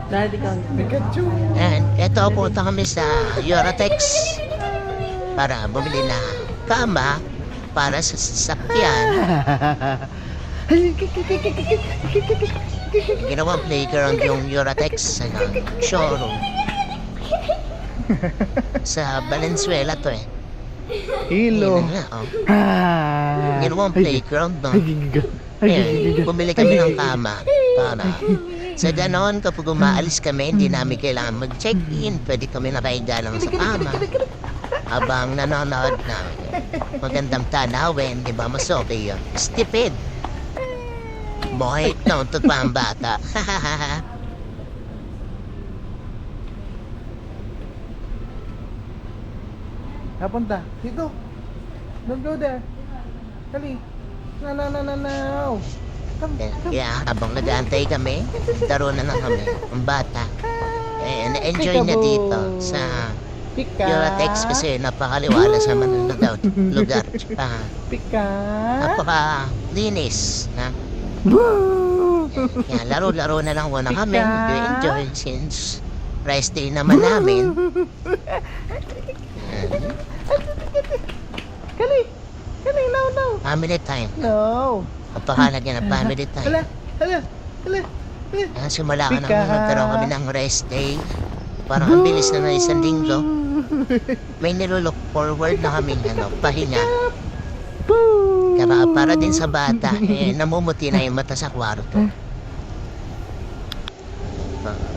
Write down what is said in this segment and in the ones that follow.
Daddy Kang. Pikachu. And eto, punta kami sa Eurotex para bumili na kama para sa sasakyan. Ginawang playground yung Eurotex sa showroom. Sa Valenzuela to eh. Hilo. Yun nga, oh. Ah. Ginawang playground, no? Bumili kami ng kama para sa ganon, kapag umaalis kami, hindi namin kailangan mag-check-in. Pwede kami nakahiga lang sa kama habang nanonood na magandang tanawin, di ba? Mas okay yun. Stupid. Boy, nauntot pa ang bata. Napunta. Dito. Don't go there. Dali. No. Come. Kaya habang nag-aantay kami, laro na lang kami, ang bata. Na-enjoy na dito sa Pika. Eurotex kasi napakaliwalas naman ang lugar. Tsaka Pika. napakalinis. Na? Boo! Kaya laro-laro na lang muna kami. Enjoy since rest day naman namin. Kali. No. Family time. No. Napakalaga na family time. Hala. Simula ka Pika. nang nagkaroon kami ng rest day. Parang ang bilis na ng isang linggo. May nilook forward na kaming pahinga. Boo! Kaya para din sa bata, namumuti na yung mata sa kwarto.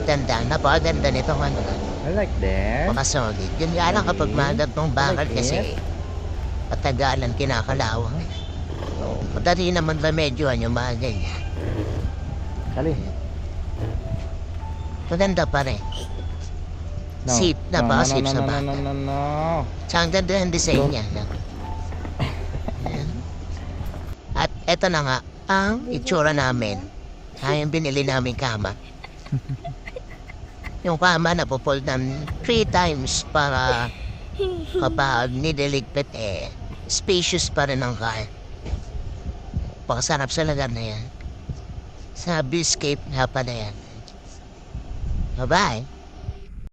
Ganda, napakaganda nito. I like that. Makasolid. Yun nga lang kapag magat ng bakal kasi patagalan kinakalawang. Madali naman remedyohan yung mga ganyan. Kali. Maganda pa rin. No. Safe na ba? Safe sa bata. No. Tsaka ang ganda ng design niya. Ayan. At eto na nga, ang itsura namin. Yung binili namin kama. Yung kama na pupold ng 3 times para kapag nidiligpit spacious pa rin ang car. Pakasarap sa lugar na yan. Sa Biscape nga pala yan. Bye-bye.